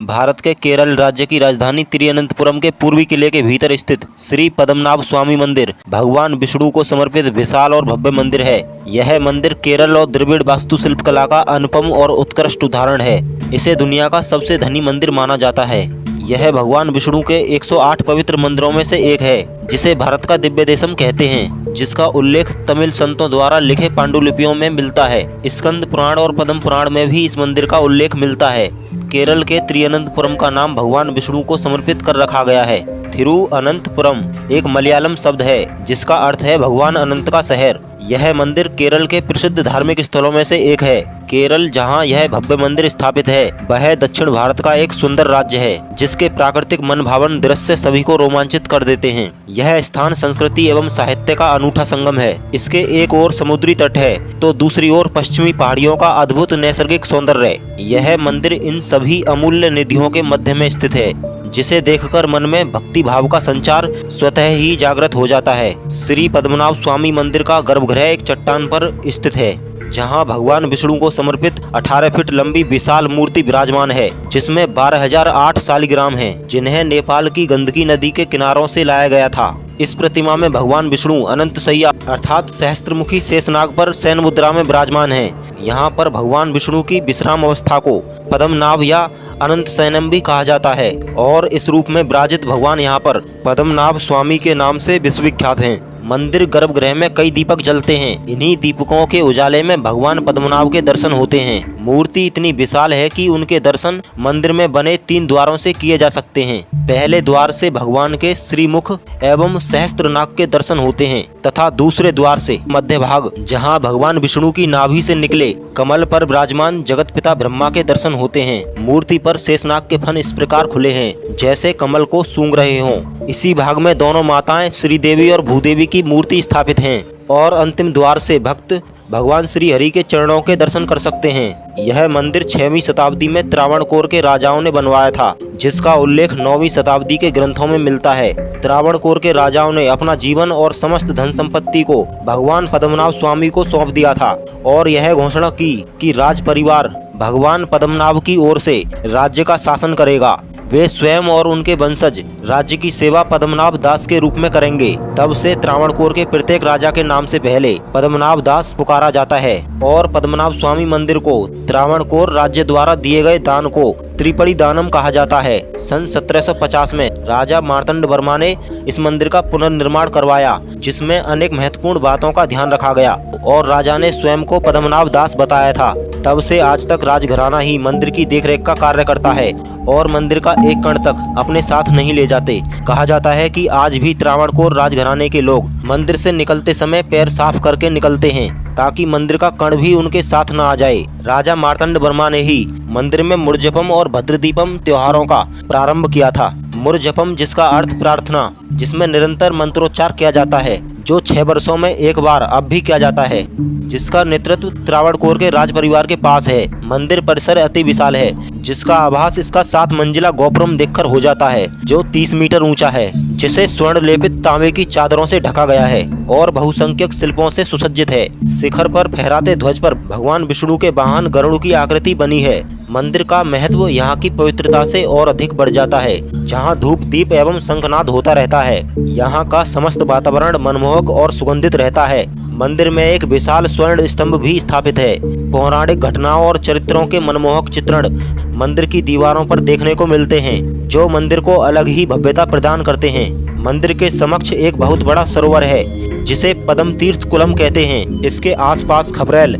भारत के केरल राज्य की राजधानी तिरुवनंतपुरम के पूर्वी किले के भीतर स्थित श्री पद्मनाभ स्वामी मंदिर भगवान विष्णु को समर्पित विशाल और भव्य मंदिर है। यह मंदिर केरल और द्रविड़ वास्तुशिल्प कला का अनुपम और उत्कृष्ट उदाहरण है। इसे दुनिया का सबसे धनी मंदिर माना जाता है। यह भगवान विष्णु के 108 पवित्र मंदिरों में से एक है, जिसे भारत का दिव्य देशम कहते हैं, जिसका उल्लेख तमिल संतों द्वारा लिखे पांडुलिपियों में मिलता है। स्कंद पुराण और पद्म पुराण में भी इस मंदिर का उल्लेख मिलता है। केरल के तिरुवनंतपुरम का नाम भगवान विष्णु को समर्पित कर रखा गया है। थिरुअनंतपुरम एक मलयालम शब्द है जिसका अर्थ है भगवान अनंत का शहर। यह मंदिर केरल के प्रसिद्ध धार्मिक स्थलों में से एक है। केरल, जहां यह भव्य मंदिर स्थापित है, वह दक्षिण भारत का एक सुंदर राज्य है, जिसके प्राकृतिक मनभावन दृश्य सभी को रोमांचित कर देते हैं। यह स्थान संस्कृति एवं साहित्य का अनूठा संगम है। इसके एक ओर समुद्री तट है तो दूसरी ओर पश्चिमी पहाड़ियों का अद्भुत नैसर्गिक सौंदर्य। यह मंदिर इन सभी अमूल्य निधियों के मध्य में स्थित है, जिसे देखकर मन में भक्ति भाव का संचार स्वतः ही जागृत हो जाता है। श्री पद्मनाभ स्वामी मंदिर का गर्भगृह एक चट्टान पर स्थित है, जहां भगवान विष्णु को समर्पित 18 फीट लंबी विशाल मूर्ति विराजमान है, जिसमें 12,008 शालिग्राम हैं, जिन्हें नेपाल की गंडकी नदी के किनारों से लाया गया था। इस प्रतिमा में भगवान विष्णु अनंत शैया अर्थात सहस्त्रमुखी शेषनाग पर शयन मुद्रा में विराजमान हैं। यहाँ पर भगवान विष्णु की विश्राम अवस्था को पद्मनाभ या अनंत शयनम भी कहा जाता है और इस रूप में विराजित भगवान यहाँ पर पद्मनाभ स्वामी के नाम से विश्वविख्यात हैं। मंदिर गर्भगृह में कई दीपक जलते हैं। इन्हीं दीपकों के उजाले में भगवान पद्मनाभ के दर्शन होते हैं। मूर्ति इतनी विशाल है कि उनके दर्शन मंदिर में बने 3 द्वारों से किए जा सकते हैं। पहले द्वार से भगवान के श्रीमुख एवं सहस्त्रनाग के दर्शन होते हैं तथा दूसरे द्वार से मध्य भाग, जहां भगवान विष्णु की नाभि से निकले कमल पर विराजमान जगत पिता ब्रह्मा के दर्शन होते हैं। मूर्ति पर शेषनाग के फन इस प्रकार खुले हैं जैसे कमल को सूंघ रहे हों। इसी भाग में दोनों माताएं श्रीदेवी और भूदेवी की मूर्ति स्थापित हैं और अंतिम द्वार से भक्त भगवान श्री हरि के चरणों के दर्शन कर सकते हैं। यह मंदिर 6वीं शताब्दी में त्रावणकोर के राजाओं ने बनवाया था, जिसका उल्लेख 9वीं शताब्दी के ग्रंथों में मिलता है। त्रावणकोर के राजाओं ने अपना जीवन और समस्त धन संपत्ति को भगवान पद्मनाभ स्वामी को सौंप दिया था और यह घोषणा की कि राज परिवार भगवान पद्मनाभ की ओर से राज्य का शासन करेगा। वे स्वयं और उनके वंशज राज्य की सेवा पद्मनाभ दास के रूप में करेंगे। तब से त्रावणकोर के प्रत्येक राजा के नाम से पहले पद्मनाभ दास पुकारा जाता है और पद्मनाभ स्वामी मंदिर को त्रावणकोर राज्य द्वारा दिए गए दान को त्रिपड़ी दानम कहा जाता है। सन 1750 में राजा मार्तंड वर्मा ने इस मंदिर का पुनर्निर्माण करवाया, जिसमें अनेक महत्वपूर्ण बातों का ध्यान रखा गया और राजा ने स्वयं को पद्मनाभ दास बताया था। तब से आज तक राजघराना ही मंदिर की देखरेख का कार्य करता है और मंदिर का एक कण तक अपने साथ नहीं ले जाते। कहा जाता है कि आज भी त्रावणकोर राजघराने के लोग मंदिर से निकलते समय पैर साफ करके निकलते हैं, ताकि मंदिर का कण भी उनके साथ न आ जाए। राजा मार्तंड वर्मा ने ही मंदिर में मुरजपम और भद्रदीपम त्योहारों का प्रारंभ किया था। मुरजपम जिसका अर्थ प्रार्थना, जिसमें निरंतर मंत्रोच्चार किया जाता है, जो 6 वर्षों में एक बार अब भी किया जाता है, जिसका नेतृत्व त्रावणकोर के राज परिवार के पास है। मंदिर परिसर अति विशाल है, जिसका आभास इसका 7 मंजिला गोपुरम देखकर हो जाता है, जो 30 मीटर ऊंचा है, जिसे स्वर्ण लेपित तांबे की चादरों से ढका गया है और बहुसंख्यक शिल्पों से सुसज्जित है। शिखर पर फहराते ध्वज पर भगवान विष्णु के वाहन गरुड़ की आकृति बनी है। मंदिर का महत्व यहाँ की पवित्रता से और अधिक बढ़ जाता है, जहाँ धूप दीप एवं शंखनाद होता रहता है। यहाँ का समस्त वातावरण मनमोहक और सुगंधित रहता है। मंदिर में एक विशाल स्वर्ण स्तंभ भी स्थापित है। पौराणिक घटनाओं और चरित्रों के मनमोहक चित्रण मंदिर की दीवारों पर देखने को मिलते हैं, जो मंदिर को अलग ही भव्यता प्रदान करते हैं। मंदिर के समक्ष एक बहुत बड़ा सरोवर है, जिसे पद्म तीर्थ कुलम कहते हैं। इसके आसपास खपरेल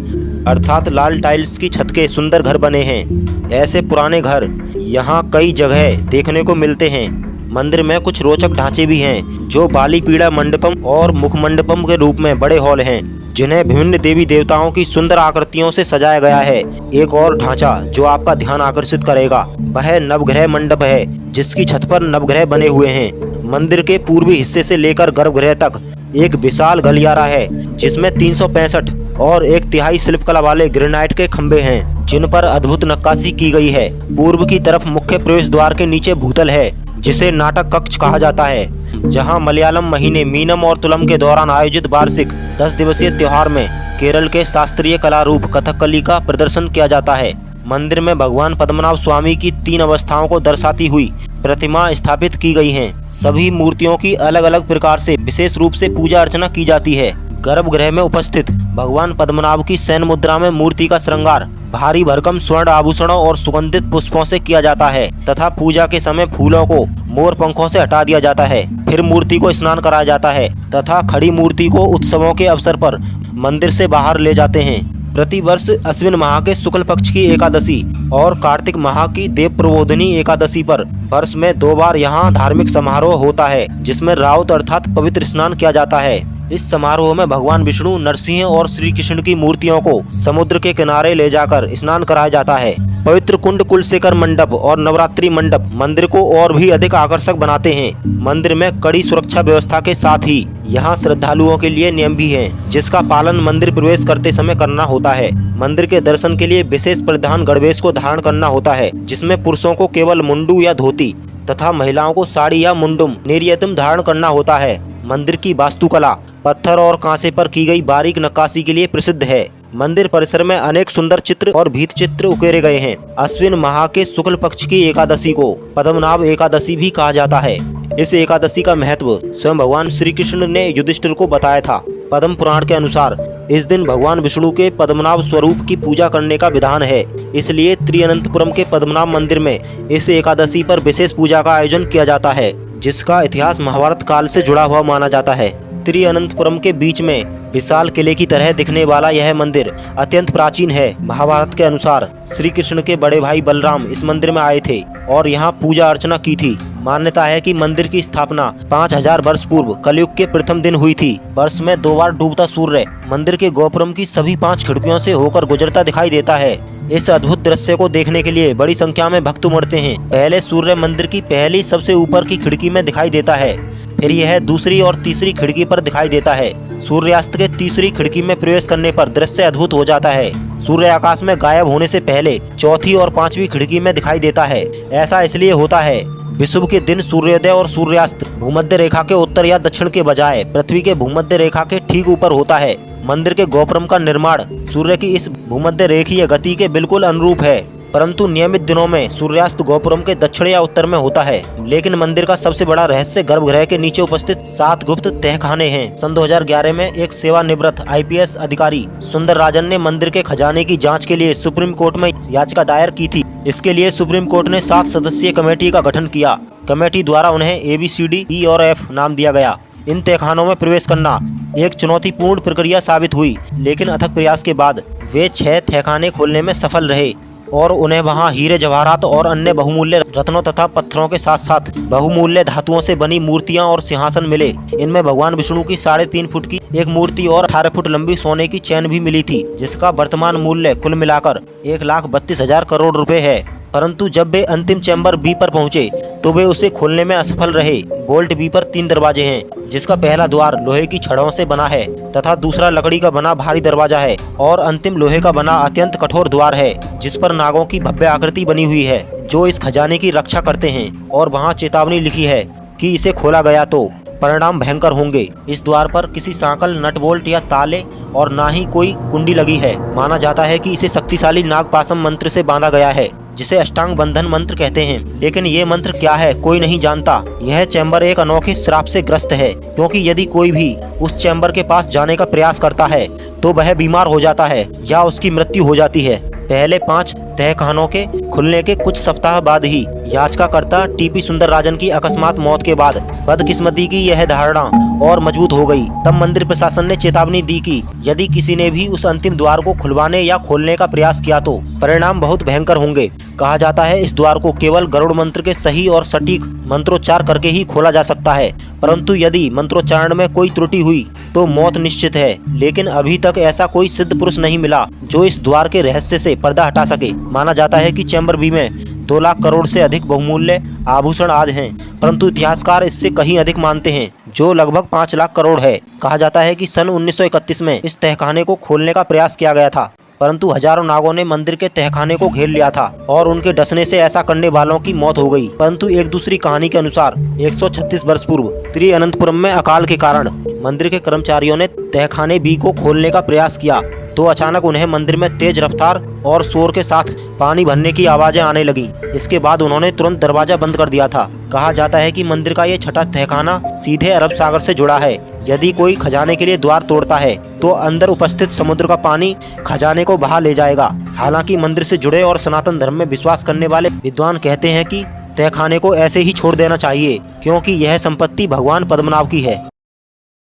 अर्थात लाल टाइल्स की छत के सुंदर घर बने हैं। ऐसे पुराने घर यहाँ कई जगह देखने को मिलते हैं। मंदिर में कुछ रोचक ढांचे भी हैं, जो बाली पीड़ा मंडपम और मुख मंडपम के रूप में बड़े हॉल हैं, जिन्हें विभिन्न देवी देवताओं की सुंदर आकृतियों से सजाया गया है। एक और ढांचा जो आपका ध्यान आकर्षित करेगा वह नवग्रह मंडप है, जिसकी छत पर नवग्रह बने हुए हैं। मंदिर के पूर्वी हिस्से से लेकर गर्भगृह तक एक विशाल गलियारा है, जिसमें 365 और 1/3 शिल्पकला वाले ग्रेनाइट के खंभे हैं, जिन पर अद्भुत नक्काशी की गई है। पूर्व की तरफ मुख्य प्रवेश द्वार के नीचे भूतल है, जिसे नाटक कक्ष कहा जाता है, जहां मलयालम महीने मीनम और तुलम के दौरान आयोजित वार्षिक 10 दिवसीय त्योहार में केरल के शास्त्रीय कला रूप कथकली का प्रदर्शन किया जाता है। मंदिर में भगवान पद्मनाभ स्वामी की 3 अवस्थाओं को दर्शाती हुई प्रतिमा स्थापित की गई हैं। सभी मूर्तियों की अलग अलग प्रकार से विशेष रूप से पूजा अर्चना की जाती है। गर्भगृह में उपस्थित भगवान पद्मनाभ की शयन मुद्रा में मूर्ति का श्रृंगार भारी भरकम स्वर्ण आभूषणों और सुगंधित पुष्पों से किया जाता है तथा पूजा के समय फूलों को मोर पंखों से हटा दिया जाता है। फिर मूर्ति को स्नान कराया जाता है तथा खड़ी मूर्ति को उत्सवों के अवसर पर मंदिर से बाहर ले जाते हैं। प्रति वर्ष अश्विन माह के शुक्ल पक्ष की एकादशी और कार्तिक माह की देव प्रबोधिनी एकादशी पर वर्ष में 2 बार यहाँ धार्मिक समारोह होता है, जिसमें राउत अर्थात पवित्र स्नान किया जाता है। इस समारोह में भगवान विष्णु, नरसिंह और श्री कृष्ण की मूर्तियों को समुद्र के किनारे ले जाकर स्नान कराया जाता है। पवित्र कुंड, कुलशेखर मंडप और नवरात्रि मंडप मंदिर को और भी अधिक आकर्षक बनाते हैं। मंदिर में कड़ी सुरक्षा व्यवस्था के साथ ही यहाँ श्रद्धालुओं के लिए नियम भी हैं, जिसका पालन मंदिर प्रवेश करते समय करना होता है। मंदिर के दर्शन के लिए विशेष परिधान गणवेश को धारण करना होता है, जिसमें पुरुषों को केवल मुंडू या धोती तथा महिलाओं को साड़ी या मुंडुम निर्यतम धारण करना होता है। मंदिर की वास्तुकला पत्थर और कांसे पर की गई बारीक नक्काशी के लिए प्रसिद्ध है। मंदिर परिसर में अनेक सुंदर चित्र और भीत चित्र उकेरे गए हैं। अश्विन माह के शुक्ल पक्ष की एकादशी को पद्मनाभ एकादशी भी कहा जाता है। इस एकादशी का महत्व स्वयं भगवान श्री कृष्ण ने युधिष्ठिर को बताया था। पद्म पुराण के अनुसार इस दिन भगवान विष्णु के पद्मनाभ स्वरूप की पूजा करने का विधान है, इसलिए त्रिअनंतपुरम के पद्मनाभ मंदिर में इस एकादशी पर विशेष पूजा का आयोजन किया जाता है, जिसका इतिहास महाभारत काल से जुड़ा हुआ माना जाता है। त्रिअनंतपुरम के बीच में विशाल किले की तरह दिखने वाला यह मंदिर अत्यंत प्राचीन है। महाभारत के अनुसार श्री कृष्ण के बड़े भाई बलराम इस मंदिर में आए थे और यहाँ पूजा अर्चना की थी। मान्यता है कि मंदिर की स्थापना 5000 वर्ष पूर्व कलयुग के प्रथम दिन हुई थी। वर्ष में 2 बार डूबता सूर्य मंदिर के गोपुरम की सभी 5 खिड़कियों से होकर गुजरता दिखाई देता है। इस अद्भुत दृश्य को देखने के लिए बड़ी संख्या में भक्त उमड़ते हैं। पहले सूर्य मंदिर की पहली सबसे ऊपर की खिड़की में दिखाई देता है, फिर यह दूसरी और तीसरी खिड़की पर दिखाई देता है। सूर्यास्त के तीसरी खिड़की में प्रवेश करने पर दृश्य अद्भुत हो जाता है। सूर्य आकाश में गायब होने से पहले चौथी और 5वीं खिड़की में दिखाई देता है। ऐसा इसलिए होता है, विषुव के दिन सूर्योदय और सूर्यास्त भूमध्य रेखा के उत्तर या दक्षिण के बजाय पृथ्वी के भूमध्य रेखा के ठीक ऊपर होता है। मंदिर के गोपुरम का निर्माण सूर्य की इस भूमध्य रेखीय गति के बिल्कुल अनुरूप है, परंतु नियमित दिनों में सूर्यास्त गोपुरम के दक्षिण या उत्तर में होता है। लेकिन मंदिर का सबसे बड़ा रहस्य गर्भगृह के नीचे उपस्थित 7 गुप्त तहखाने हैं। सन 2011 में एक सेवानिवृत्त IPS अधिकारी सुंदर राजन ने मंदिर के खजाने की जांच के लिए सुप्रीम कोर्ट में याचिका दायर की थी। इसके लिए सुप्रीम कोर्ट ने 7 सदस्यीय कमेटी का गठन किया। कमेटी द्वारा उन्हें ABCD E और F नाम दिया गया। इन तहखानों में प्रवेश करना एक चुनौतीपूर्ण प्रक्रिया साबित हुई, लेकिन अथक प्रयास के बाद वे 6 तहखाने खोलने में सफल रहे और उन्हें वहां हीरे जवाहरात और अन्य बहुमूल्य रत्नों तथा पत्थरों के साथ साथ बहुमूल्य धातुओं से बनी मूर्तियां और सिंहासन मिले। इनमें भगवान विष्णु की 3.5 फुट की एक मूर्ति और 18 फुट लंबी सोने की चैन भी मिली थी, जिसका वर्तमान मूल्य कुल मिलाकर 1,32,000 करोड़ रुपए है। परंतु जब वे अंतिम चैम्बर बी पर पहुंचे तो वे उसे खोलने में असफल रहे। बोल्ट बी पर 3 दरवाजे हैं, जिसका पहला द्वार लोहे की छड़ों से बना है तथा दूसरा लकड़ी का बना भारी दरवाजा है और अंतिम लोहे का बना अत्यंत कठोर द्वार है, जिस पर नागों की भव्य आकृति बनी हुई है, जो इस खजाने की रक्षा करते हैं। और वहाँ चेतावनी लिखी है कि इसे खोला गया तो परिणाम भयंकर होंगे। इस द्वार पर किसी सांकल, नट बोल्ट या ताले और ना ही कोई कुंडी लगी है। माना जाता है कि इसे शक्तिशाली नागपाशम मंत्र से बांधा गया है, जिसे अष्टांग बंधन मंत्र कहते हैं। लेकिन ये मंत्र क्या है कोई नहीं जानता। यह चैम्बर एक अनोखे श्राप से ग्रस्त है, क्योंकि यदि कोई भी उस चैम्बर के पास जाने का प्रयास करता है तो वह बीमार हो जाता है या उसकी मृत्यु हो जाती है। पहले 5 तहखानों के खुलने के कुछ सप्ताह बाद ही याचिकाकर्ता TP सुंदर राजन की अकस्मात मौत के बाद बदकिस्मती की यह धारणा और मजबूत हो गई। तब मंदिर प्रशासन ने चेतावनी दी कि यदि किसी ने भी उस अंतिम द्वार को खुलवाने या खोलने का प्रयास किया तो परिणाम बहुत भयंकर होंगे। कहा जाता है इस द्वार को केवल गरुड़ मंत्र के सही और सटीक मंत्रोच्चार करके ही खोला जा सकता है, परंतु यदि मंत्रोच्चारण में कोई त्रुटि हुई तो मौत निश्चित है। लेकिन अभी तक ऐसा कोई सिद्ध पुरुष नहीं मिला जो इस द्वार के रहस्य से पर्दा हटा सके। माना जाता है कि चैम्बर बी में 2 लाख करोड़ से अधिक बहुमूल्य आभूषण आदि हैं, परंतु इतिहासकार इससे कहीं अधिक मानते हैं, जो लगभग 5 लाख करोड़ है। कहा जाता है कि सन 1931 में इस तहखाने को खोलने का प्रयास किया गया था, परंतु हजारों नागों ने मंदिर के तहखाने को घेर लिया था और उनके डसने से ऐसा करने वालों की मौत हो गई। परंतु एक दूसरी कहानी के अनुसार 136 वर्ष पूर्व त्रिअनंतपुरम में अकाल के कारण मंदिर के कर्मचारियों ने तहखाने बी को खोलने का प्रयास किया तो अचानक उन्हें मंदिर में तेज रफ्तार और शोर के साथ पानी भरने की आवाजें आने लगी। इसके बाद उन्होंने तुरंत दरवाजा बंद कर दिया था। कहा जाता है कि मंदिर का ये छठा तहखाना सीधे अरब सागर से जुड़ा है। यदि कोई खजाने के लिए द्वार तोड़ता है तो अंदर उपस्थित समुद्र का पानी खजाने को बहा ले जाएगा। हालांकि मंदिर से जुड़े और सनातन धर्म में विश्वास करने वाले विद्वान कहते हैं कि तहखाने को ऐसे ही छोड़ देना चाहिए, क्योंकि यह संपत्ति भगवान पद्मनाभ की है।